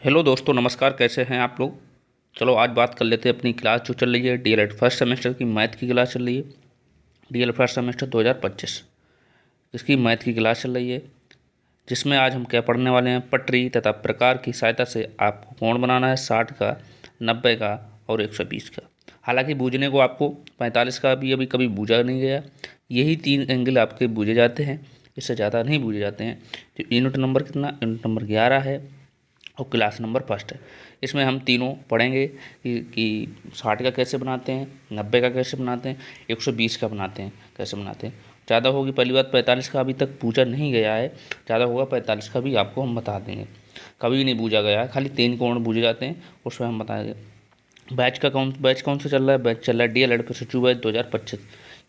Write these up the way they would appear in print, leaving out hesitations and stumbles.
Hello दोस्तों, नमस्कार। कैसे हैं आप लोग। चलो आज बात कर लेते हैं अपनी क्लास जो चल रही है डीएलएड फर्स्ट सेमेस्टर की मैथ की क्लास चल रही है। डीएलएड फर्स्ट सेमेस्टर 2025 इसकी मैथ की क्लास चल रही है, जिसमें आज हम क्या पढ़ने वाले हैं। पटरी तथा प्रकार की सहायता से आपको कोण बनाना है 60 का, 90 का और 120 का। हालांकि बूझने को आपको 45 का भी अभी कभी बूझा नहीं गया। यही 3 एंगल आपके बूझे जाते हैं, इससे ज़्यादा नहीं बूझे जाते हैं। तो यूनिट नंबर कितना, यूनिट नंबर 11 है और क्लास नंबर फर्स्ट है। इसमें हम तीनों पढ़ेंगे कि 60 का कैसे बनाते हैं, 90 का कैसे बनाते हैं, 120 का बनाते हैं कैसे बनाते हैं। ज़्यादा होगी पहली बात, 45 का अभी तक पूछा नहीं गया है। ज़्यादा होगा 45 का भी आपको हम बता देंगे। कभी नहीं पूछा गया है, खाली 3 कोण पूछे जाते हैं, उसमें हम बताएंगे। बैच कौन सा चल रहा है। बैच चल रहा है डीएलएड प्रशिक्षु बैच 2025।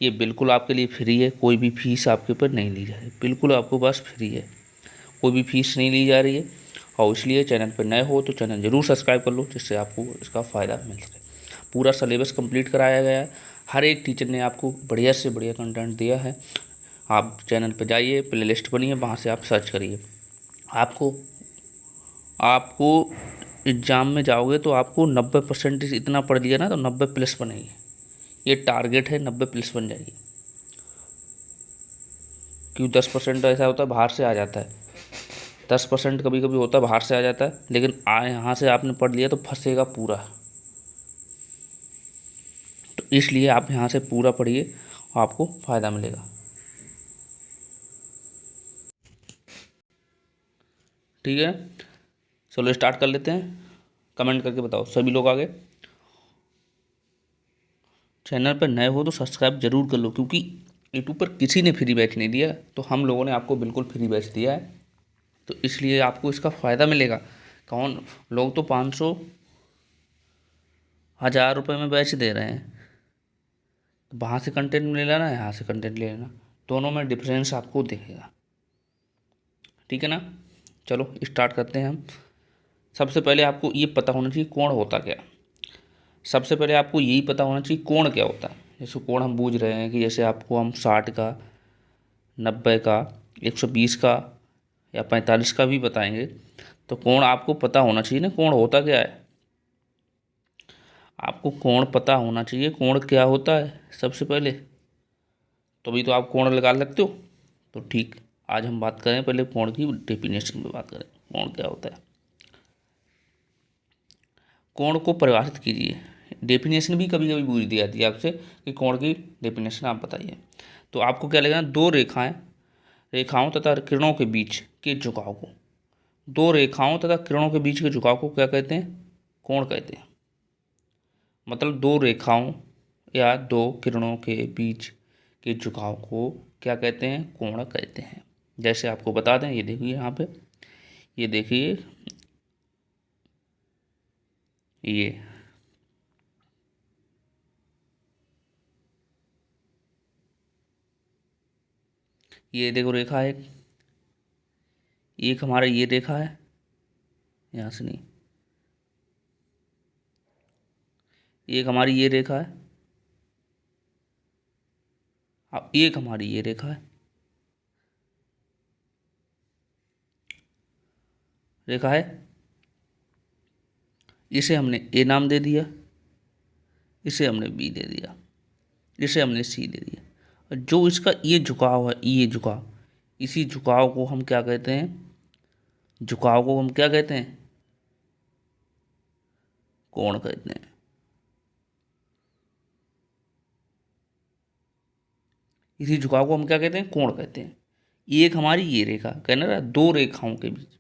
ये बिल्कुल आपके लिए फ्री है, कोई भी फीस आपके ऊपर नहीं ली जा रही, बिल्कुल आपको पास फ्री है, कोई भी फीस नहीं ली जा रही है। और इसलिए चैनल पर नए हो तो चैनल ज़रूर सब्सक्राइब कर लो, जिससे आपको इसका फ़ायदा मिल सके। पूरा सिलेबस कंप्लीट कराया गया है, हर एक टीचर ने आपको बढ़िया से बढ़िया कंटेंट दिया है। आप चैनल पर जाइए, प्ले लिस्ट बनी है, वहाँ से आप सर्च करिए। आपको आपको एग्ज़ाम में जाओगे तो आपको 90% इतना पढ़ लिया ना तो 90 प्लस बनेगी। ये टारगेट है, 90 प्लस बन जाएगी। क्यों 10% ऐसा होता है बाहर से आ जाता है, 10% कभी कभी होता है बाहर से आ जाता है, लेकिन यहाँ से आपने पढ़ लिया तो फंसेगा पूरा। तो इसलिए आप यहाँ से पूरा पढ़िए, आपको फ़ायदा मिलेगा। ठीक है, चलो स्टार्ट कर लेते हैं। कमेंट करके बताओ सभी लोग आगे। चैनल पर नए हो तो सब्सक्राइब जरूर कर लो, क्योंकि यूट्यूब पर किसी ने फ्री बैच नहीं दिया, तो हम लोगों ने आपको बिल्कुल फ्री बैच दिया है। तो इसलिए आपको इसका फ़ायदा मिलेगा। कौन लोग तो 500 1000 रुपये में बैच दे रहे हैं। तो वहाँ से कंटेंट ले लेना, यहाँ से कंटेंट ले लेना, दोनों में डिफरेंस आपको दिखेगा। ठीक है ना। चलो स्टार्ट करते हैं हम। सबसे पहले आपको ये पता होना चाहिए कोण होता क्या। सबसे पहले आपको यही पता होना चाहिए कोण क्या होता है। जैसे कोण हम बूझ रहे हैं कि जैसे आपको हम 60 का, 90 का, 120 का या 45 का भी बताएंगे, तो कोण आपको पता होना चाहिए ना, कोण होता क्या है। आपको कोण पता होना चाहिए, कोण क्या होता है सबसे पहले, तभी तो आप कोण लगा सकते हो। तो ठीक, आज हम बात करें पहले कोण की डेफिनेशन पे बात करें, कोण क्या होता है। कोण को परिभाषित कीजिए। डेफिनेशन भी कभी कभी पूछ दी जाती है आपसे कि कोण की डेफिनेशन आप बताइए। तो आपको क्या लगेगा, दो रेखाओं तथा किरणों के बीच के झुकाव को, दो रेखाओं तथा किरणों के बीच के झुकाव को क्या कहते हैं, कोण कहते हैं। मतलब दो रेखाओं या दो किरणों के बीच के झुकाव को क्या कहते हैं, कोण कहते हैं। जैसे आपको बता दें, ये देखिए यहाँ पे, ये देखिए ये देखो रेखा है, एक हमारा ये रेखा है, यहाँ से नहीं, एक हमारी ये रेखा है, अब एक हमारी ये रेखा है, रेखा है। इसे हमने ए नाम दे दिया, इसे हमने बी दे दिया, इसे हमने सी दे दिया। और जो इसका ये झुकाव है, ये झुकाव, इसी झुकाव को हम क्या कहते हैं, झुकाव को हम क्या कहते हैं, कोण कहते हैं। इसी झुकाव को हम क्या कहते हैं, कोण कहते हैं। एक हमारी ये रेखा, कहना रहा दो रेखाओं के बीच,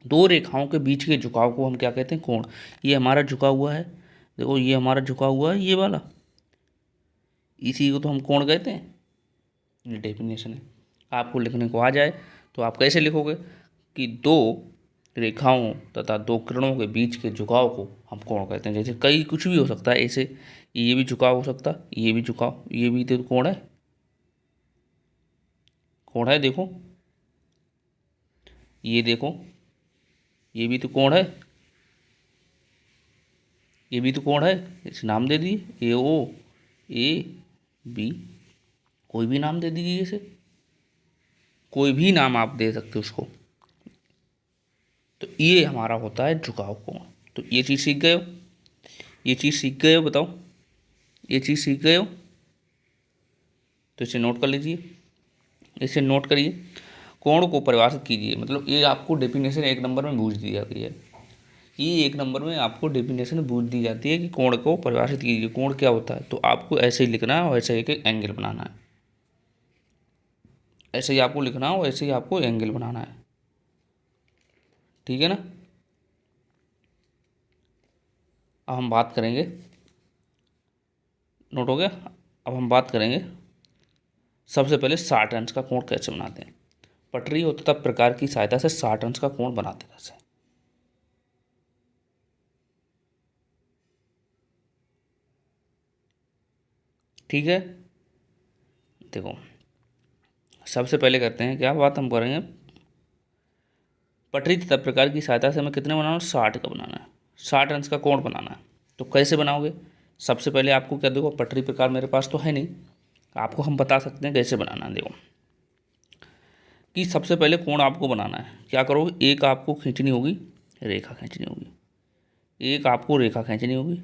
दो रेखाओं के बीच के झुकाव को हम क्या कहते हैं, कोण। ये हमारा झुका हुआ है, देखो ये हमारा झुका हुआ है, ये वाला, इसी को तो हम कोण कहते हैं। ये डेफिनेशन है। आपको लिखने को आ जाए तो आप कैसे लिखोगे कि दो रेखाओं तथा दो किरणों के बीच के झुकाव को हम कोण कहते हैं। जैसे कई कुछ भी हो सकता है, ऐसे ये भी झुकाव हो सकता है, ये भी झुकाव, ये भी तो कोण है, कोण है। देखो ये देखो, ये भी तो कोण है, ये भी तो कोण है। इसे नाम दे दिए, ए ओ, ए बी, कोई भी नाम दे दीजिए, इसे कोई भी नाम आप दे सकते हो उसको। तो ये हमारा होता है झुकाव कोण। तो ये चीज़ सीख गए हो, ये चीज़ सीख गए हो, बताओ ये चीज़ सीख गए हो, तो इसे नोट कर लीजिए, इसे नोट करिए। कोण को परिभाषित कीजिए, मतलब ये आपको डेफिनेशन एक नंबर में पूछ दी जाती है, ये एक नंबर में आपको डेफिनेशन पूछ दी जाती है कि कोण को परिभाषित कीजिए, कोण क्या होता है। तो आपको ऐसे ही लिखना है और ऐसे एक एंगल बनाना है, ऐसे ही आपको लिखना है और ऐसे ही आपको एंगल बनाना है, ठीक है ना। अब हम बात करेंगे, नोट हो गया। अब हम बात करेंगे सबसे पहले 60 अंश का कोण कैसे बनाते हैं। पटरी और तथा प्रकार की सहायता से 60 अंश का कोण बनाते कैसे। ठीक है, देखो सबसे पहले करते हैं क्या बात हम करेंगे, पटरी तथा प्रकार की सहायता से हमें कितने बनाना है, 60 का बनाना है, 60 अंश का कोण बनाना है। तो कैसे बनाओगे, सबसे पहले आपको क्या, देखो पटरी प्रकार मेरे पास तो है नहीं, आपको हम बता सकते हैं कैसे बनाना है। देखो कि सबसे पहले कोण आपको बनाना है, क्या करोगे, एक आपको खींचनी होगी, रेखा खींचनी होगी, एक आपको रेखा खींचनी होगी।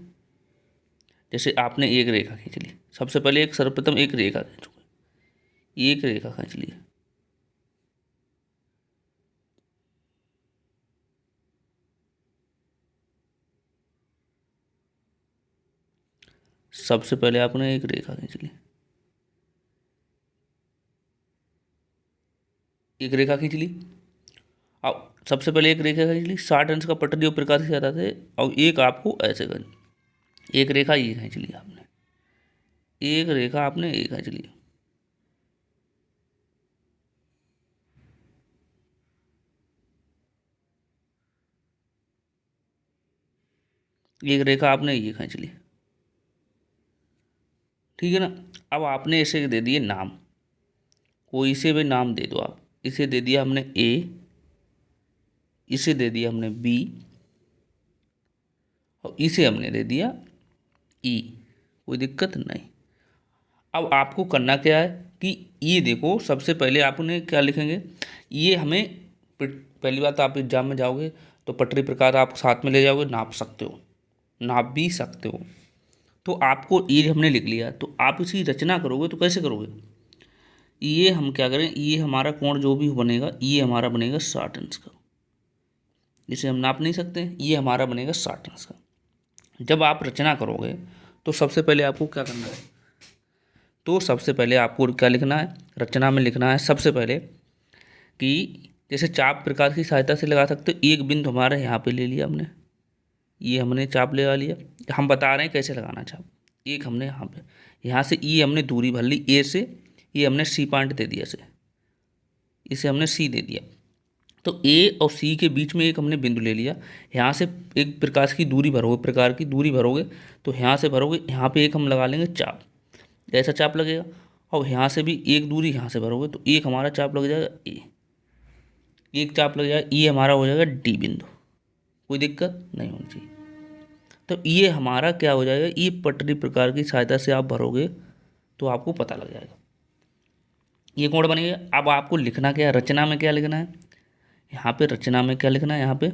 जैसे आपने एक रेखा खींच ली, सबसे पहले एक सर्वप्रथम एक रेखा खींचोगे, एक रेखा खींच ली, सबसे पहले आपने एक रेखा खींच ली, एक रेखा खींच ली। अब सबसे पहले एक रेखा खींच ली, 60 अंश का पटरी और प्रकार से आता थे। और एक आपको ऐसे कर, एक रेखा ये खींच ली आपने, एक रेखा आपने ये खींच ली, एक रेखा आपने ये खींच ली, ठीक है ना। अब आपने इसे दे दिए नाम, कोई से भी नाम दे दो आप, इसे दे दिया हमने ए, इसे दे दिया हमने बी, और इसे हमने दे दिया ई, कोई दिक्कत नहीं। अब आपको करना क्या है कि ये देखो, सबसे पहले आपने क्या लिखेंगे, ये हमें पहली बात, आप एग्जाम में जाओगे तो पटरी प्रकार आप साथ में ले जाओगे, नाप सकते हो, नाप भी सकते हो। तो आपको ये हमने लिख लिया, तो आप इसकी रचना करोगे तो कैसे करोगे, ये हम क्या करें, ये हमारा कोण जो भी बनेगा ये हमारा बनेगा 60 अंश का, इसे हम नाप नहीं सकते, ये हमारा बनेगा 60 अंश का। जब आप रचना करोगे तो सबसे पहले आपको क्या करना है, तो सबसे पहले आपको क्या लिखना है, रचना में लिखना है सबसे पहले कि जैसे चाप प्रकार की सहायता से लगा सकते हो, एक बिंदु हमारे यहाँ पे ले लिया हमने, ये हमने चाप लगा लिया, हम बता रहे हैं कैसे लगाना चाप, एक हमने यहाँ पे, यहाँ से ये हमने दूरी भर ली ए से, ये हमने सी पॉइंट दे दिया, इसे हमने सी दे दिया। तो ए और सी के बीच में एक हमने बिंदु ले लिया, यहाँ से एक प्रकाश की दूरी भरोगे, प्रकार की दूरी भरोगे, तो यहाँ से भरोगे, यहाँ पे एक हम लगा लेंगे चाप, ऐसा चाप लगेगा। और यहाँ से भी एक दूरी यहाँ से भरोगे तो एक हमारा चाप लग जाएगा ए, एक चाप लग जाएगा, ये हमारा हो जाएगा डी बिंदु, कोई दिक्कत नहीं होनी चाहिए। तो ये हमारा क्या हो जाएगा, ये पटरी प्रकार की सहायता से आप भरोगे तो आपको पता लग जाएगा, ये कोण बनेगा। अब आपको लिखना क्या है, रचना में क्या लिखना है, यहाँ पे रचना में क्या लिखना है, यहाँ पे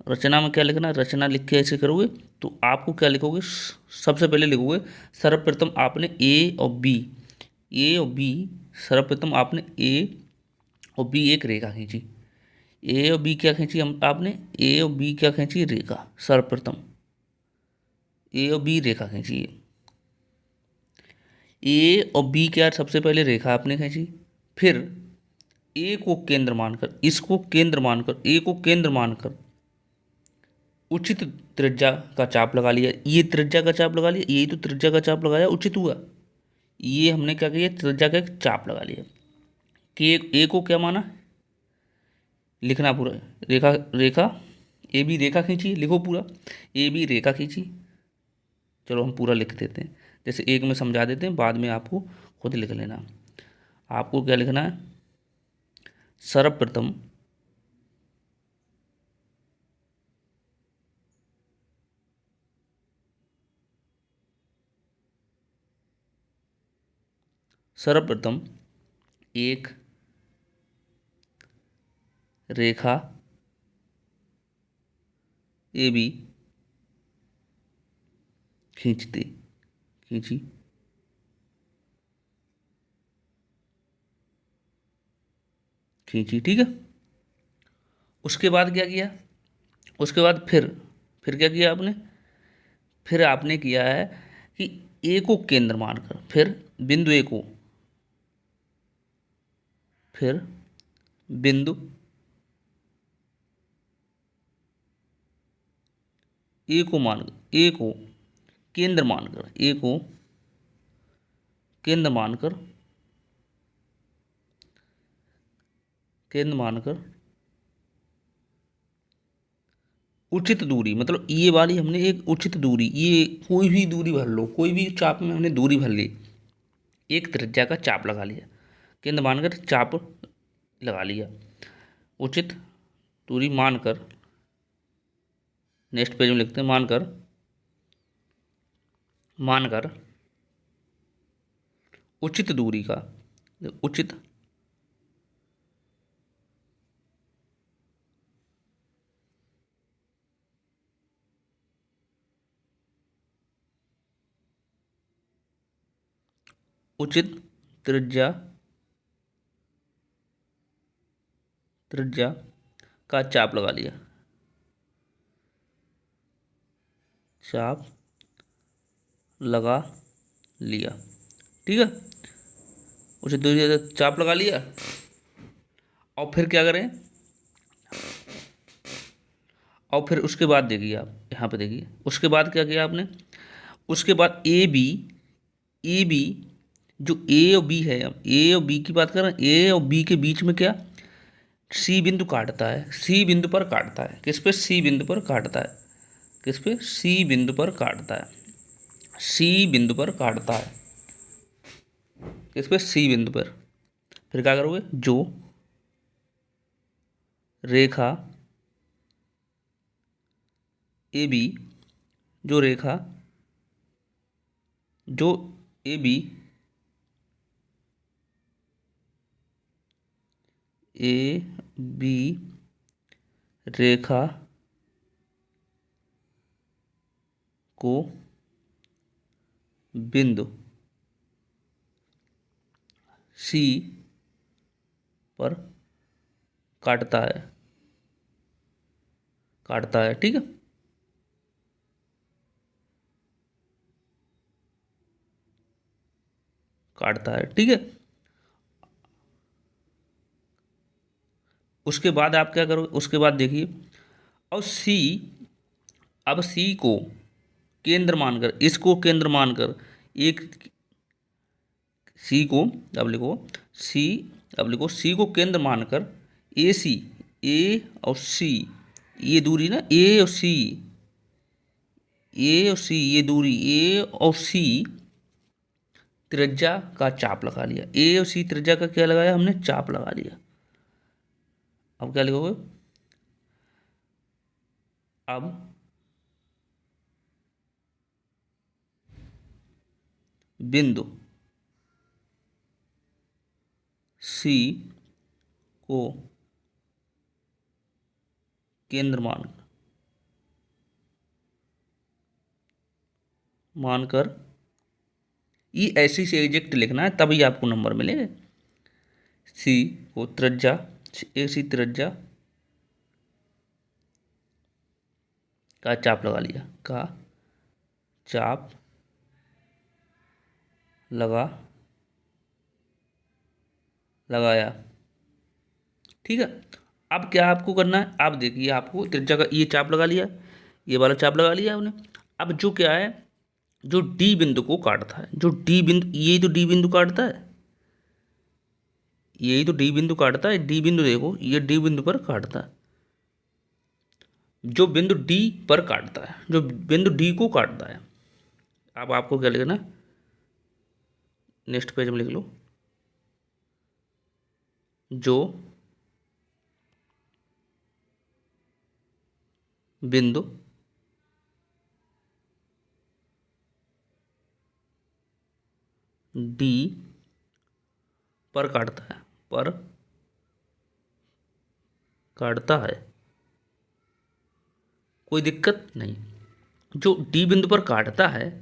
रचना में क्या लिखना है, रचना लिख के ऐसे करोगे तो आपको क्या लिखोगे, सबसे पहले लिखोगे सर्वप्रथम आपने ए और बी, ए और बी, सर्वप्रथम आपने ए और बी एक रेखा खींची, ए और बी क्या खींची हम आपने, ए और बी क्या खींची रेखा, सर्वप्रथम ए और बी रेखा खींची, ए और बी क्या सबसे पहले रेखा आपने खींची, फिर ए को केंद्र मानकर, इसको केंद्र मानकर, ए को केंद्र मानकर उचित त्रिज्या का चाप लगा लिया, ये त्रिज्या का चाप लगा लिया, यही तो त्रिज्या का चाप लगाया उचित हुआ, ये हमने क्या किया, त्रिज्या का एक चाप लगा लिया। कि ए को क्या माना, लिखना पूरा, रेखा रेखा ए बी रेखा खींची, लिखो पूरा, ए बी रेखा खींची। चलो हम पूरा लिख देते हैं, जैसे एक में समझा देते हैं, बाद में आपको खुद लिख लेना। आपको क्या लिखना है, सर्वप्रथम सर्वप्रथम एक रेखा ए बी खींचते, खींची, खींची, ठीक है। उसके बाद क्या किया, उसके बाद फिर क्या किया आपने, फिर आपने किया है कि ए को केंद्र मानकर, फिर बिंदु ए को, फिर बिंदु ए को मानकर, ए को केंद्र मानकर, ए को केंद्र मानकर, केंद्र मानकर उचित दूरी, मतलब ये वाली हमने एक उचित दूरी, ये कोई भी दूरी भर लो, कोई भी चाप में हमने दूरी भर ली, एक त्रिज्या का चाप लगा लिया, केंद्र मानकर चाप लगा लिया, उचित दूरी मानकर, नेक्स्ट पेज में लिखते हैं मानकर, मानकर उचित दूरी का, उचित उचित त्रिज्या, त्रिज्या का चाप लगा लिया, चाप लगा लिया, ठीक है। उचित दूरी का चाप लगा लिया, और फिर क्या करें, और फिर उसके बाद देखिए आप यहाँ पे देखिए, उसके बाद क्या किया आपने, उसके बाद ए बी, ए बी, जो ए और बी है, हम ए और बी की बात कर रहे हैं, ए और बी के बीच में क्या, सी बिंदु काटता है, सी बिंदु पर काटता है, किस पे, सी बिंदु पर काटता है, किस पे, सी बिंदु पर काटता है, सी बिंदु पर काटता है, किस पे, सी बिंदु पर। फिर क्या करोगे, जो रेखा ए बी, जो रेखा, जो ए बी, ए बी रेखा को बिंदु सी पर काटता है, काटता है, ठीक है। काटता है, ठीक है। उसके बाद आप क्या करोगे, उसके बाद देखिए, और सी, अब सी को केंद्र मानकर, इसको केंद्र मानकर, एक सी को, अब लिखो सी, अब लिखो सी को केंद्र मानकर ए सी, ए और सी, ये दूरी ना, ए और सी ये दूरी, ए और सी त्रिज्या का चाप लगा लिया, ए और सी त्रिज्या का क्या लगाया हमने, चाप लगा लिया। अब क्या लिखोगे, अब बिंदु सी को केंद्र मानकर, मानकर ये ऐसी से एग्जैक्ट लिखना है, तभी आपको नंबर मिलेंगे। सी को त्रिज्या, ए सी त्रिज्या का चाप लगा लिया, का चाप लगा, लगाया, ठीक है। अब क्या आपको करना है, आप देखिए, आपको त्रिज्या का ये चाप लगा लिया, ये वाला चाप लगा लिया आपने। अब जो क्या है, जो डी बिंदु को काटता है, जो डी बिंदु, ये तो डी बिंदु काटता है, यही तो डी बिंदु काटता है, डी बिंदु देखो, ये डी बिंदु पर काटता है, जो बिंदु डी पर काटता है, जो बिंदु डी को काटता है। अब आपको क्या लिखना है, नेक्स्ट पेज में लिख लो, जो बिंदु डी पर काटता है, पर काटता है, कोई दिक्कत नहीं। जो डी बिंदु पर काटता है,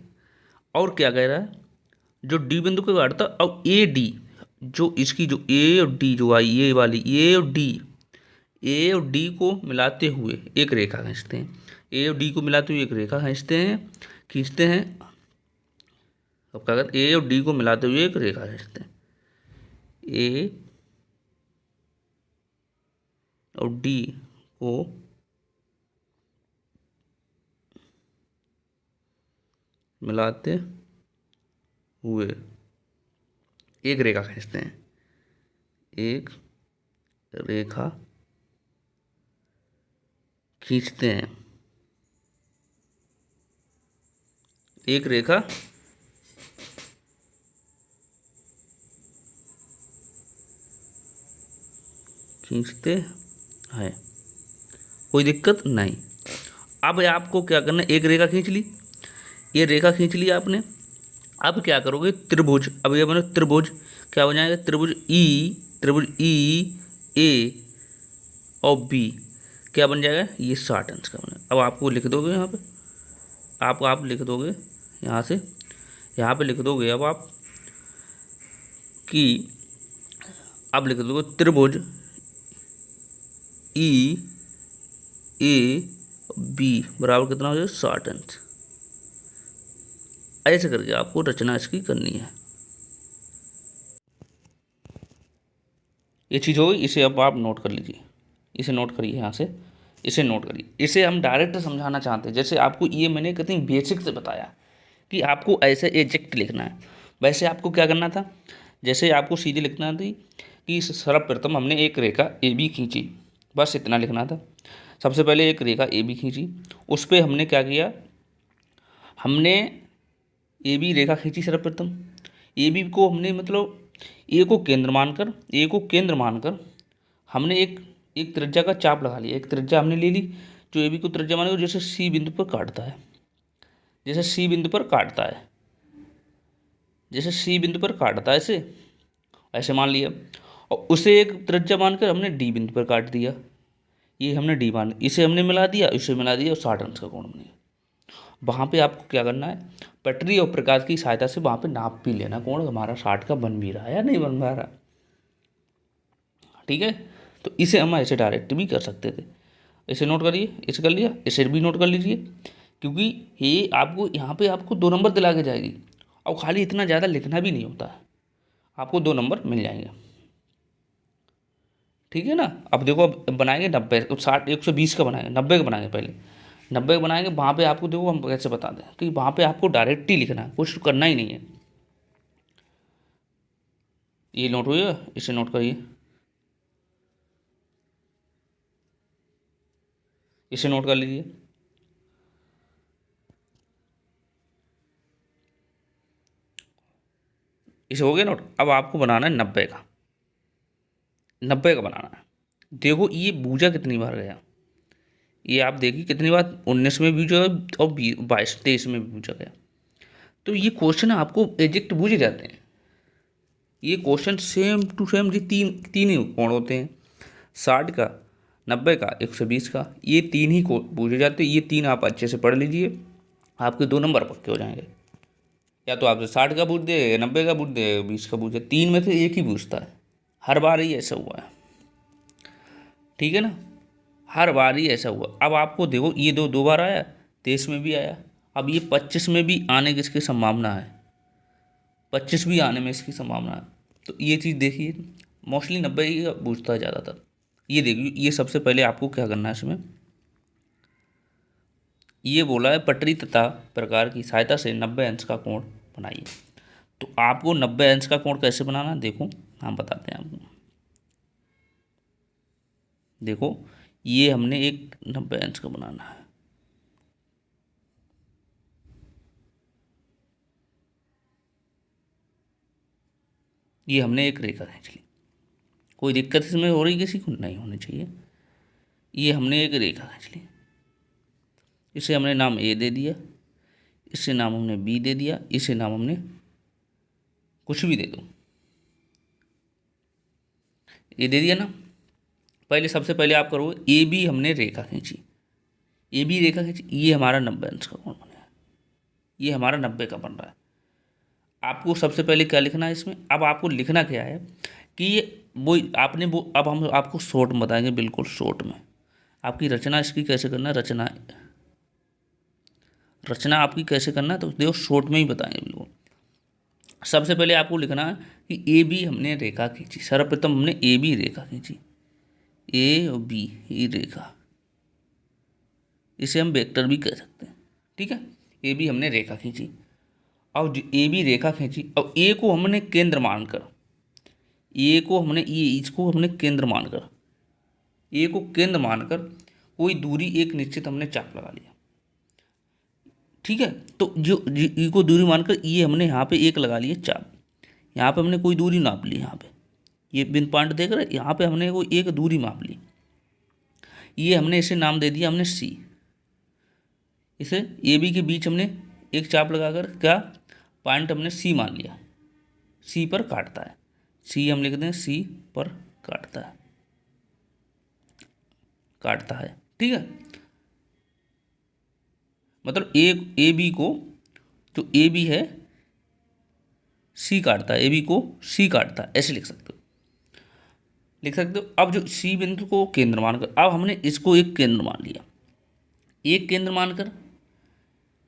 और क्या कह रहा है, जो डी बिंदु को काटता और ए डी, जो इसकी जो ए और डी जो आई, ये वाली ए और डी, ए और डी को मिलाते हुए एक रेखा खींचते हैं। ए और डी को मिलाते हुए एक रेखा खींचते हैं। अब क्या करते, ए और डी को मिलाते हुए एक रेखा खींचते हैं। ए और डी को मिलाते हुए एक रेखा खींचते हैं। एक रेखा खींचते हैं। एक रेखा खींचते हैं, कोई दिक्कत नहीं। अब आपको क्या करना है, एक रेखा खींच ली, ये रेखा खींच ली आपने। अब क्या करोगे, त्रिभुज, अब ये बनो त्रिभुज, क्या हो जाएगा, त्रिभुज ई ए और बी क्या बन जाएगा, ये 60 अंश का बना। अब आपको लिख दोगे यहाँ पे, आप लिख दोगे यहाँ से, यहाँ पे लिख दोगे अब आप कि, अब लिख दोगे त्रिभुज ई ए बी बराबर कितना हो जाएगा, 60 अंश। ऐसे करके आपको रचना इसकी करनी है। ये चीज़ होगी, इसे अब आप नोट कर लीजिए, इसे नोट करिए यहाँ से, इसे नोट करिए। इसे हम डायरेक्ट समझाना चाहते हैं, जैसे आपको ये मैंने कितनी बेसिक से बताया कि आपको ऐसे एग्जैक्ट लिखना है, वैसे आपको क्या करना था, जैसे आपको सीधे लिखना थी कि सर्वप्रथम हमने एक रेखा ए बी खींची, बस इतना लिखना था। सबसे पहले एक रेखा ए बी खींची, उस पर हमने क्या किया, हमने ए बी रेखा खींची सर्वप्रथम। ए बी को हमने मतलब ए को केंद्र मानकर हमने एक त्रिज्या का चाप लगा लिया, एक त्रिज्या हमने ले ली जो ए बी को त्रिज्या मानेगा, जैसे सी बिंदु पर काटता है, जैसे सी बिंदु पर काटता है, जैसे सी बिंदु पर काटता है, ऐसे मान लिया। और उसे एक त्रिज्या मानकर हमने डी बिंदु पर काट दिया, ये हमने डी मान, इसे हमने मिला दिया, इसे मिला दिया, और 60 अंश का कोण बन गया। वहाँ पे आपको क्या करना है, पटरी और प्रकाश की सहायता से वहाँ पे नाप भी लेना, कोण हमारा 60 का बन भी रहा है या नहीं बन पा रहा, ठीक है। तो इसे हम ऐसे डायरेक्ट भी कर सकते थे। इसे नोट करिए, इसे कर लिया, इसे भी नोट कर लीजिए, क्योंकि ये आपको यहाँ पे आपको 2 नंबर दिला के जाएगी, और खाली इतना ज़्यादा लिखना भी नहीं होता है, आपको 2 नंबर मिल जाएंगे, ठीक है ना। अब देखो, अब बनाएंगे 90, 60, 120 का बनाएंगे, 90 का बनाएंगे, पहले 90 का बनाएंगे। वहाँ पे आपको देखो हम कैसे बता दें, कि वहाँ पे आपको डायरेक्ट ही लिखना है, कुछ करना ही नहीं है। ये नोट हुई, इसे नोट करिए, इसे नोट कर लीजिए, इसे हो गया नोट। अब आपको बनाना है 90 का, 90 का बनाना है। देखो ये भुजा कितनी बार गया, ये आप देखिए कितनी बार, 19 में भी भुजा और 22, 23 में भी भुजा गया। तो ये क्वेश्चन आपको एग्जैक्ट बूझे जाते हैं, ये क्वेश्चन सेम टू सेम, ये तीन ही कोण होते हैं, 60 का, 90 का, 120 का, ये 3 ही को बूझे जाते हैं। ये 3 आप अच्छे से पढ़ लीजिए, आपके 2 नंबर पक्के हो जाएंगे। या तो आपसे 60 का बूझ दे, 90 का बूझ दे, 20 का बूझ दे, 3 में से एक ही बूझता है, हर बार ही ऐसा हुआ है, ठीक है ना, हर बार ही ऐसा हुआ। अब आपको देखो ये दो बार आया, 23 में भी आया, अब ये 25 में भी आने की इसकी संभावना है, 25 भी आने में इसकी संभावना है। तो ये चीज़ देखिए, मोस्टली 90 ही बूझता है ज़्यादातर। ये देखिए, ये सबसे पहले आपको क्या करना है इसमें, ये बोला है पटरी तथा प्रकार की सहायता से 90 अंश का कोण बनाइए। तो आपको 90 अंश का कोण कैसे बनाना है, देखो हम बताते हैं आपको। देखो ये हमने एक 90 अंश का बनाना है, ये हमने एक रेखा खींच ली, कोई दिक्कत इसमें हो रही किसी को, नहीं होनी चाहिए। ये हमने एक रेखा खींच ली, इसे हमने नाम ए दे दिया, इसे नाम हमने बी दे दिया, इसे नाम हमने कुछ भी दे दो, ये दे दिया ना। पहले सबसे पहले आप करोगे ए बी हमने रेखा खींची, ए बी रेखा खींची, ये हमारा 90 अंश का कोण बनेगा, ये हमारा 90 का बन रहा है। आपको सबसे पहले क्या लिखना है इसमें, अब आपको लिखना क्या है कि ये वो अब हम आपको शॉर्ट में बताएंगे, बिल्कुल शॉर्ट में आपकी रचना इसकी कैसे करना है, रचना आपकी कैसे करना है, तो देखो शॉर्ट में ही बताएंगे बिल्कुल। सबसे पहले आपको लिखना है कि ए बी हमने रेखा खींची, सर्वप्रथम हमने ए बी रेखा खींची, ए और बी ये रेखा, इसे हम वेक्टर भी कह सकते हैं, ठीक है। ए बी हमने रेखा खींची, और ए बी रेखा खींची, और ए को हमने केंद्र मानकर, ए को हमने इसको हमने केंद्र मानकर, ए को केंद्र मानकर कोई दूरी एक निश्चित हमने चाप लगा लिया, ठीक है। तो जो ई को दूरी मानकर ये हमने यहाँ पे एक लगा लिया चाप, यहाँ पे हमने कोई दूरी नाप ली, यहाँ पे ये बिन पॉइंट देख रहे, यहाँ पे हमने कोई एक दूरी माप ली, ये हमने इसे नाम दे दिया हमने सी। इसे ए बी के बीच हमने एक चाप लगाकर क्या पॉइंट हमने सी मान लिया, सी पर काटता है, सी हम लिख दें सी पर काटता है, ठीक है। मतलब ए बी को, जो ए बी है सी काटता है, ए बी को सी काटता है, ऐसे लिख सकते हो। अब जो सी बिंदु को केंद्र मानकर, अब हमने इसको एक केंद्र मान लिया, एक केंद्र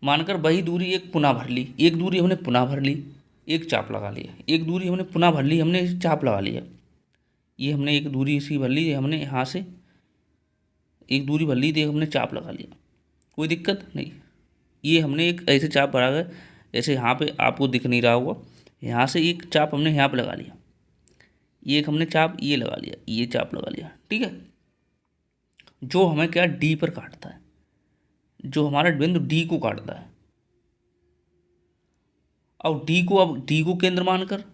मानकर वही दूरी एक पुनः भर ली, एक दूरी हमने पुनः भर ली, एक चाप लगा लिया, एक दूरी हमने पुनः भर ली, हमने चाप लगा लिया, ये हमने एक दूरी इसी भर ली, हमने यहाँ से एक दूरी भर ली, हमने चाप लगा लिया, कोई दिक्कत नहीं। ये हमने एक ऐसे चाप भरा गया, जैसे यहाँ पे आपको दिख नहीं रहा होगा, यहाँ से एक चाप हमने यहाँ पे लगा लिया, ये एक हमने चाप ये लगा लिया, ये चाप लगा लिया, ठीक है। जो हमें क्या डी पर काटता है, जो हमारा बिंदु डी को काटता है, और डी को केंद्र मानकर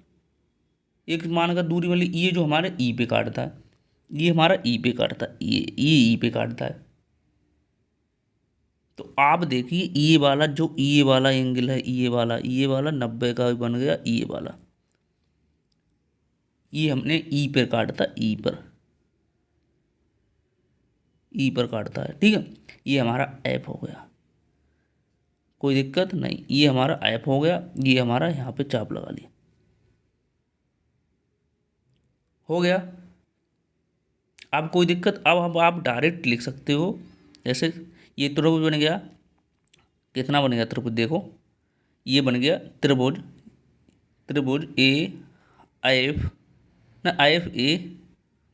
एक मानकर दूरी वाली, ये जो हमारे ई पे काटता है, ये हमारा ई पे काटता है, ये ई पे काटता है। तो आप देखिए ये वाला जो ये वाला एंगल है, ये वाला 90 का बन गया, ये वाला ये हमने ई पर काटता, ई पर काटता है, ठीक है। ये हमारा एफ हो गया, कोई दिक्कत नहीं, ये हमारा एफ हो गया, ये हमारा यहाँ पे चाप लगा लिया, हो गया। अब कोई दिक्कत, अब आप डायरेक्ट लिख सकते हो, जैसे ये त्रिभुज बन गया, कितना बन गया त्रिभुज, देखो ये बन गया त्रिभुज ए आई एफ ए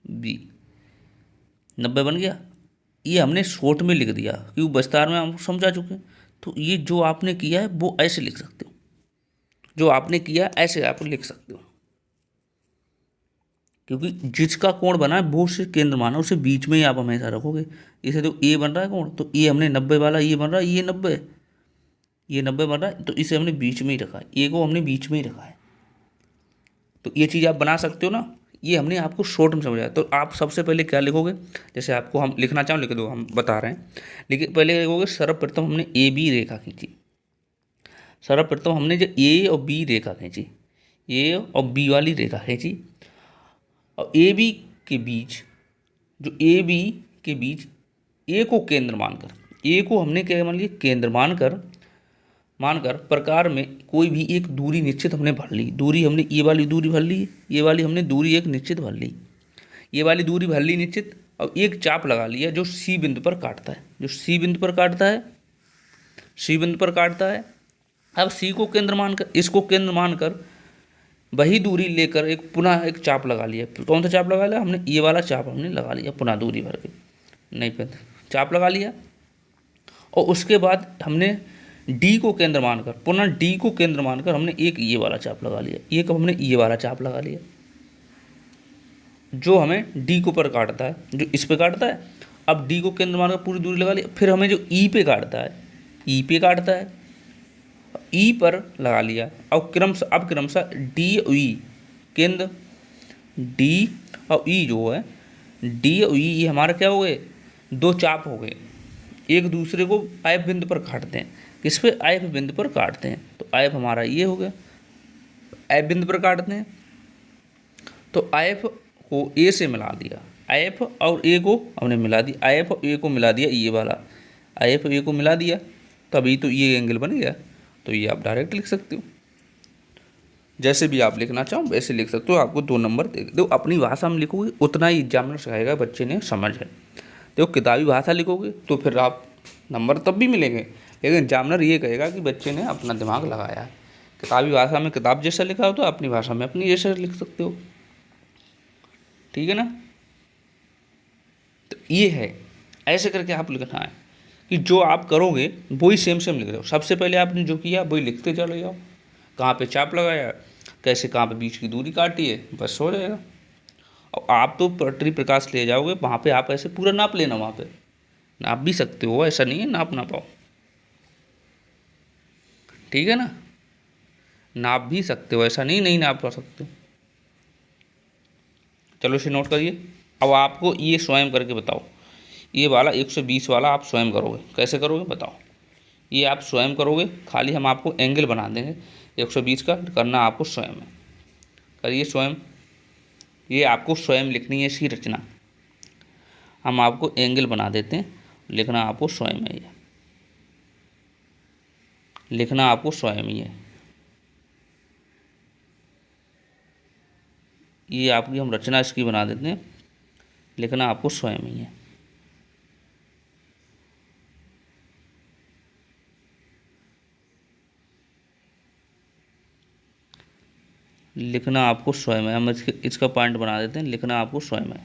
बी, 90 बन गया। ये हमने शॉर्ट में लिख दिया क्योंकि विस्तार में हम समझा चुके हैं। तो ये जो आपने किया है वो ऐसे लिख सकते हो, जो आपने किया ऐसे आप लिख सकते हो, क्योंकि जिसका कोण बना है वो उसे केंद्र माना, उसे बीच में ही आप हमेशा रखोगे। इसे तो ए बन रहा है कोण, तो ये हमने 90 वाला ये बन रहा है, ये 90 बन रहा है, तो इसे हमने बीच में ही रखा है, ए को हमने बीच में ही रखा है। तो ये चीज़ आप बना सकते हो ना, ये हमने आपको शॉर्ट में समझाया। तो आप सबसे पहले क्या लिखोगे, जैसे आपको हम लिखना चाहो लिख दो, हम बता रहे हैं। लेकिन पहले लिखोगे सर्वप्रथम हमने ए बी रेखा खींची, सर्वप्रथम हमने जो ए और बी रेखा खींची, ए और बी वाली रेखा खींची, और ए बी के बीच, जो ए बी के बीच ए को केंद्र मानकर, ए को हमने क्या मान लिया केंद्र मानकर प्रकार में कोई भी एक दूरी निश्चित हमने भर ली, दूरी हमने ये वाली दूरी भर ली, ये वाली हमने दूरी एक निश्चित भर ली, ये वाली दूरी भर ली निश्चित, और एक चाप लगा लिया जो सी बिंदु पर काटता है, सी बिंदु पर काटता है। अब सी को केंद्र मानकर, इसको केंद्र मानकर वही दूरी लेकर एक पुनः एक चाप लगा लिया। कौन सा चाप लगा लिया हमने, ये वाला चाप हमने लगा लिया, पुनः दूरी भर के नहीं पे चाप लगा लिया। और उसके बाद हमने डी को केंद्र मानकर, पुनः डी को केंद्र मानकर हमने एक ये वाला चाप लगा लिया, एक हमने ये वाला चाप लगा लिया जो हमें डी को पर काटता है, जो इस पे काटता है। अब डी को केंद्र मानकर पूरी दूरी लगा लिया, फिर हमें जो ई पे काटता है, ई पर लगा लिया। अब क्रमशः डी और ई केंद्र, डी और ई जो है, डी और ई ये हमारा क्या हो गए, दो चाप हो गए, एक दूसरे को आई एफ बिंदु पर काटते हैं। किस पे, आई एफ बिंदु पर काटते हैं। तो आई एफ हमारा ये हो गया, आई एफ बिंदु पर काटते हैं। तो आई एफ को ए से मिला दिया, आई एफ और ए को हमने मिला दिया, आई एफ और ए को मिला दिया, ये वाला आई एफ और ए को मिला दिया, तभी तो ये एंगल बन गया। तो ये आप डायरेक्ट लिख सकते हो, जैसे भी आप लिखना चाहो वैसे लिख सकते हो। आपको 2 नंबर दे दो, अपनी भाषा में लिखोगे उतना ही एग्जामिनर सिखाएगा बच्चे ने समझ है। देखो किताबी भाषा लिखोगे तो फिर आप नंबर तब भी मिलेंगे, लेकिन एग्जामिनर ये कहेगा कि बच्चे ने अपना दिमाग लगाया है। किताबी भाषा में किताब जैसा लिखा हो तो अपनी भाषा में अपनी जैसा लिख सकते हो, ठीक है ना। तो ये है, ऐसे करके आप लिखना है कि जो आप करोगे वही सेम सेम लिख रहे हो। सबसे पहले आपने जो किया वही लिखते चले जाओ, कहाँ पे चाप लगाया, कैसे कहाँ पे बीच की दूरी काटी है, बस हो जाएगा। और आप तो पटरी प्रकाश ले जाओगे वहाँ पे, आप ऐसे पूरा नाप लेना, वहाँ पे नाप भी सकते हो, ऐसा नहीं है नाप ना पाओ, ठीक है ना। नाप भी सकते हो, ऐसा नहीं नाप पा सकते हो। चलो इसे नोट करिए। अब आपको ये स्वयं करके बताओ, ये वाला 120 वाला आप स्वयं करोगे, कैसे करोगे बताओ। ये आप स्वयं करोगे, खाली हम आपको एंगल बना देंगे 120 का, करना आपको स्वयं है। करिए स्वयं, ये आपको स्वयं लिखनी है इसकी रचना। हम आपको एंगल बना देते हैं, लिखना आपको स्वयं है, ये लिखना आपको स्वयं ही है। ये आपकी हम रचना इसकी बना देते हैं, लिखना आपको स्वयं ही है। लिखना आपको स्वयं है, हम इसका पॉइंट बना देते हैं, लिखना आपको स्वयं है।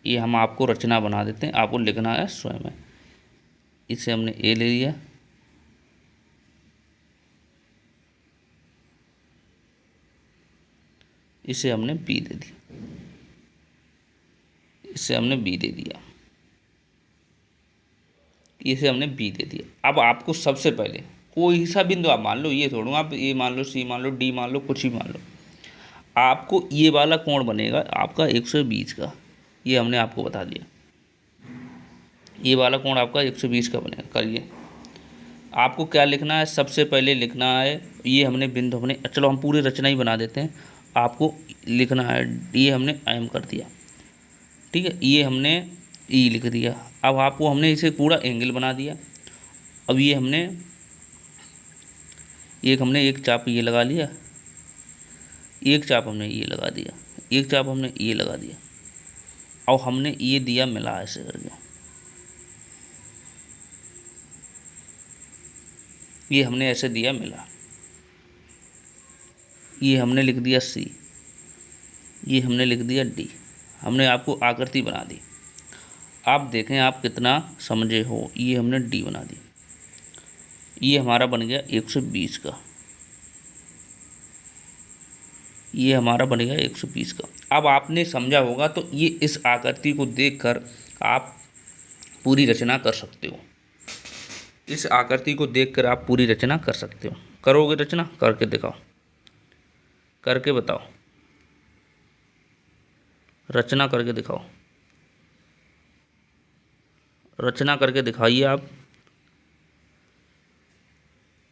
ये हम आपको रचना बना देते हैं, आपको लिखना है स्वयं है। इसे हमने ए ले लिया, इसे हमने बी दे दिया, इसे हमने बी दे दिया, इसे हमने बी दे दिया। अब आपको सबसे पहले कोई सा बिंदु आप मान लो, ये थोड़ा आप ए मान लो, सी मान लो, डी मान लो, कुछ ही मान लो, आपको ये वाला कोण बनेगा आपका 120 का, ये हमने आपको बता दिया। ये वाला कोण आपका 120 का बनेगा। करिए, आपको क्या लिखना है, सबसे पहले लिखना है, ये हमने बिंदु हमने, चलो हम पूरी रचना ही बना देते हैं। आपको लिखना है, ये हमने एम कर दिया, ठीक है, ये हमने ई लिख दिया। अब आपको हमने इसे पूरा एंगल बना दिया। अब ये हमने एक चाप ये लगा लिया, एक चाप हमने ये लगा दिया, एक चाप हमने ये लगा दिया, और हमने ये दिया मिला ऐसे करके, ये हमने ऐसे दिया मिला, ये हमने लिख दिया सी, ये हमने लिख दिया डी, हमने आपको आकृति बना दी। आप देखें आप कितना समझे हो, ये हमने डी बना दी, ये हमारा बन गया 120 का, ये हमारा बन गया 120 का। अब आपने समझा होगा तो ये इस आकृति को देखकर आप पूरी रचना कर सकते हो, इस आकृति को देखकर आप पूरी रचना कर सकते हो। करोगे रचना, करके दिखाओ, करके बताओ, रचना करके दिखाओ, रचना करके दिखाइए।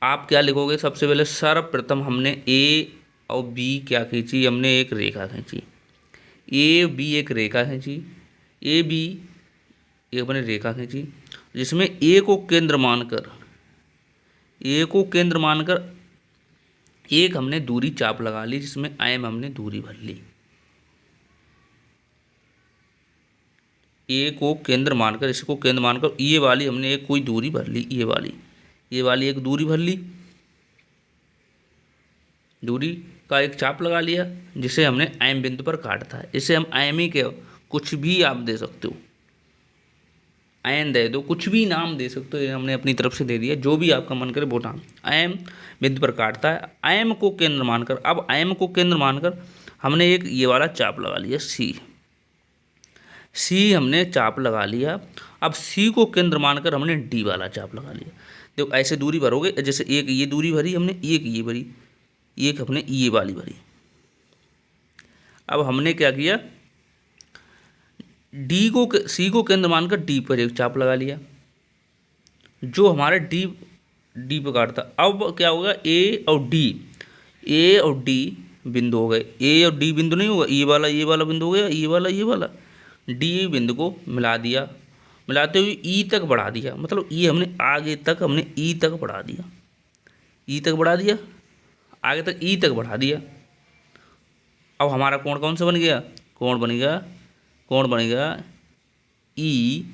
आप क्या लिखोगे, सबसे पहले सर्वप्रथम हमने ए और बी क्या खींची, हमने एक रेखा खींची, ए बी एक रेखा खींची, ए बी एक अपने रेखा खींची, जिसमें ए को केंद्र मानकर, ए को केंद्र मानकर एक हमने दूरी चाप लगा ली, जिसमें एम हमने दूरी भर ली। ए को केंद्र मानकर, इसको केंद्र मानकर ये वाली हमने एक कोई दूरी भर ली, ये वाली एक दूरी भर ली, दूरी का एक चाप लगा लिया, जिसे हमने एम बिंदु पर काटा है। इसे हम एम ही के, कुछ भी आप दे सकते हो, एन दे दो, कुछ भी नाम दे सकते हो, ये हमने अपनी तरफ से दे दिया, जो भी आपका मन करे वो नाम। एम बिंदु पर काटता है, एम को केंद्र मानकर, अब एम को केंद्र मानकर हमने एक ये वाला चाप लगा लिया सी, सी हमने चाप लगा लिया। अब सी को केंद्र मानकर हमने डी वाला चाप लगा लिया। देखो ऐसे दूरी भरोगे, जैसे एक ये दूरी भरी हमने, एक ये भरी, एक हमने ये वाली भरी। अब हमने क्या किया, डी को सी को केंद्र मानकर डी पर एक चाप लगा लिया, जो हमारे डी पर काटता। अब क्या होगा, ए और डी बिंदु हो गए, ए और डी बिंदु नहीं होगा, ये वाला बिंदु हो गया, ये वाला डी बिंदु को मिला दिया, मिलाते हुए ई तक बढ़ा दिया, मतलब ये हमने आगे तक हमने ई तक बढ़ा दिया, ई तक बढ़ा दिया, आगे तक ई तक बढ़ा दिया। अब हमारा कोण कौन सा बन गया, कोण बनेगा ई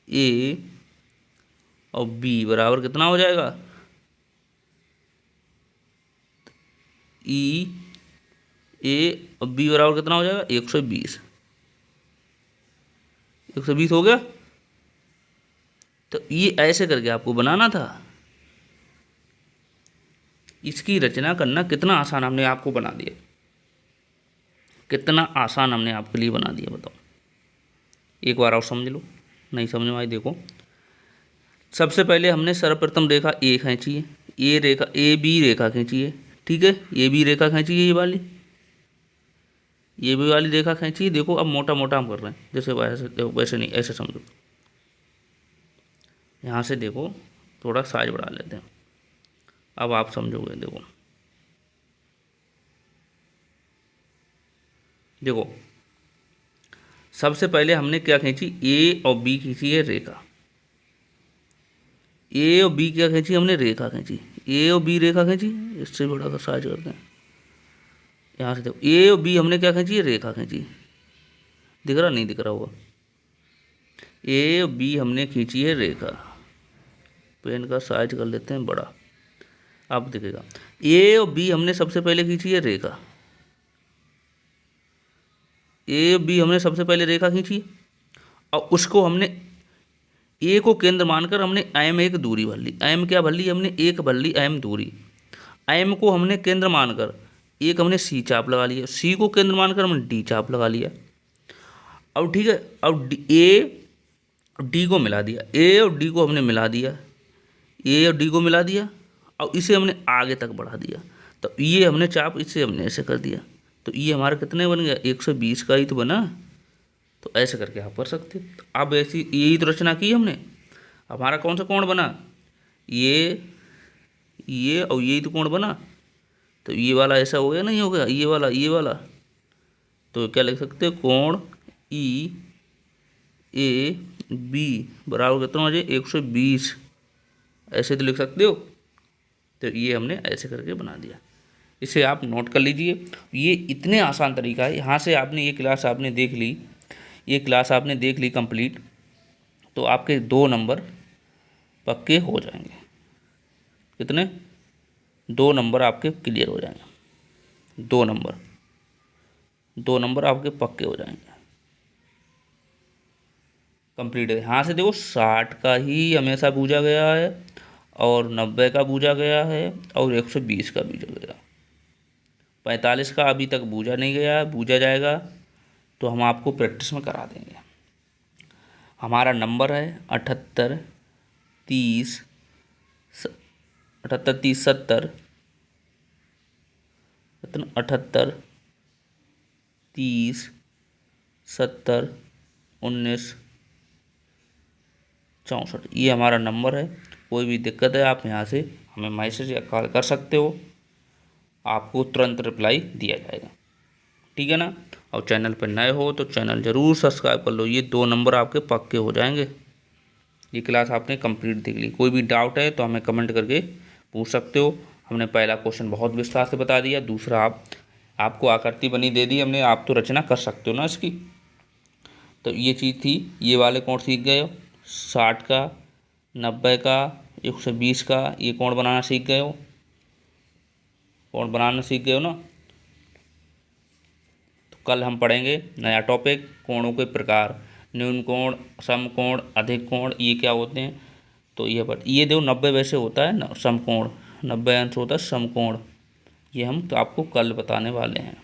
ए और बी बराबर कितना हो जाएगा, ई ए और बी बराबर कितना हो जाएगा 120, 120 हो गया। तो ये ऐसे करके आपको बनाना था। इसकी रचना करना कितना आसान हमने आपको बना दिया, कितना आसान हमने आपके लिए बना दिया, बताओ। एक बार और समझ लो, नहीं समझ में आई देखो। सबसे पहले हमने सर्वप्रथम रेखा ए खींची है, ए रेखा ए बी रेखा खींची है, ठीक है, ए बी रेखा खींची है, ये भी वाली रेखा खींची है। देखो अब मोटा मोटा हम कर रहे हैं, जैसे वैसे नहीं, ऐसे समझो। यहाँ से देखो थोड़ा साइज बढ़ा लेते हैं, अब आप समझोगे। देखो सबसे पहले हमने क्या खींची, ए और बी खींची है रेखा, ए और बी क्या खींची हमने, रेखा खींची, ए और बी रेखा खींची। इससे बड़ा का साइज करते हैं, यहाँ से देखो ए और बी हमने क्या खींची है, रेखा खींची, दिख रहा नहीं दिख रहा होगा, ए और बी हमने खींची है रेखा। पेन का साइज कर लेते हैं बड़ा, अब दिखेगा। ए और बी हमने सबसे पहले खींची है रेखा, ए बी हमने सबसे पहले रेखा खींची और उसको हमने ए को केंद्र मानकर हमने एम एक दूरी भर ली, एम क्या भर ली हमने, एक भर ली एम दूरी। एम को हमने केंद्र मानकर एक हमने सी चाप लगा लिया, सी को केंद्र मानकर हमने डी चाप लगा लिया। अब ठीक है, अब ए डी को मिला दिया, ए और डी को हमने मिला दिया, ए और डी को मिला दिया और इसे हमने आगे तक बढ़ा दिया। तो ये हमने चाप इसे हमने ऐसे कर दिया, तो ये हमारा कितने बन गया, 120 का ही तो बना। तो ऐसे करके आप कर सकते हो। तो अब ऐसी यही तो रचना की हमने। हमारा कौन सा कोण बना, ये और यही तो कोण बना। तो ये वाला ऐसा हो गया, नहीं हो गया, ये वाला। तो क्या लिख सकते हो, कोण ई ए बी बराबर कितना हो जाए 120, ऐसे तो लिख सकते हो। तो ये हमने ऐसे करके बना दिया, इसे आप नोट कर लीजिए। ये इतने आसान तरीका है। यहाँ से आपने ये क्लास आपने देख ली, ये क्लास आपने देख ली कंप्लीट, तो आपके 2 नंबर पक्के हो जाएंगे। कितने, 2 नंबर आपके क्लियर हो जाएंगे, 2 नंबर आपके पक्के हो जाएंगे, कंप्लीट है। यहाँ से देखो 60 का ही हमेशा पूछा गया है और 90 का पूछा गया है और 120 का पूछा गया, 45 का अभी तक पूछा नहीं गया, पूछा जाएगा तो हम आपको प्रैक्टिस में करा देंगे। हमारा नंबर है 78 30 70 78 30 70 19 64, ये हमारा नंबर है। कोई भी दिक्कत है आप यहाँ से हमें मैसेज या कॉल कर सकते हो, आपको तुरंत रिप्लाई दिया जाएगा, ठीक है ना। और चैनल पर नए हो तो चैनल ज़रूर सब्सक्राइब कर लो, ये 2 नंबर आपके पक्के हो जाएंगे। ये क्लास आपने कंप्लीट देख ली, कोई भी डाउट है तो हमें कमेंट करके पूछ सकते हो। हमने पहला क्वेश्चन बहुत विस्तार से बता दिया, दूसरा आपको आकृति बनी दे दी हमने, आप तो रचना कर सकते हो ना इसकी। तो ये चीज़ थी, ये वाले कोण सीख गए हो, 60 का 90 का 120 का, ये कोण बनाना सीख गए हो, कोण बनाना सीख गए हो ना। तो कल हम पढ़ेंगे नया टॉपिक, कोणों के प्रकार, न्यून कोण, समकोण, अधिक कोण, ये क्या होते हैं। तो ये देखो 90 वैसे होता है ना समकोण, 90 अंश होता है समकोण, ये हम तो आपको कल बताने वाले हैं।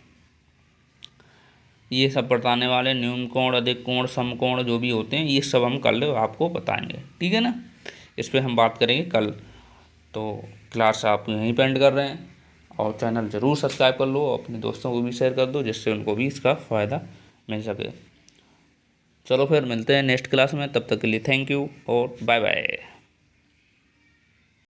ये सब बताने वाले, न्यून कोण, अधिक कोण, समकोण जो भी होते हैं ये सब हम कल आपको बताएंगे, ठीक है ना। इस पर हम बात करेंगे कल। तो क्लास आप यहीं पे एंड कर रहे हैं और चैनल ज़रूर सब्सक्राइब कर लो, अपने दोस्तों को भी शेयर कर दो जिससे उनको भी इसका फ़ायदा मिल सके। चलो फिर मिलते हैं नेक्स्ट क्लास में, तब तक के लिए थैंक यू और बाय बाय।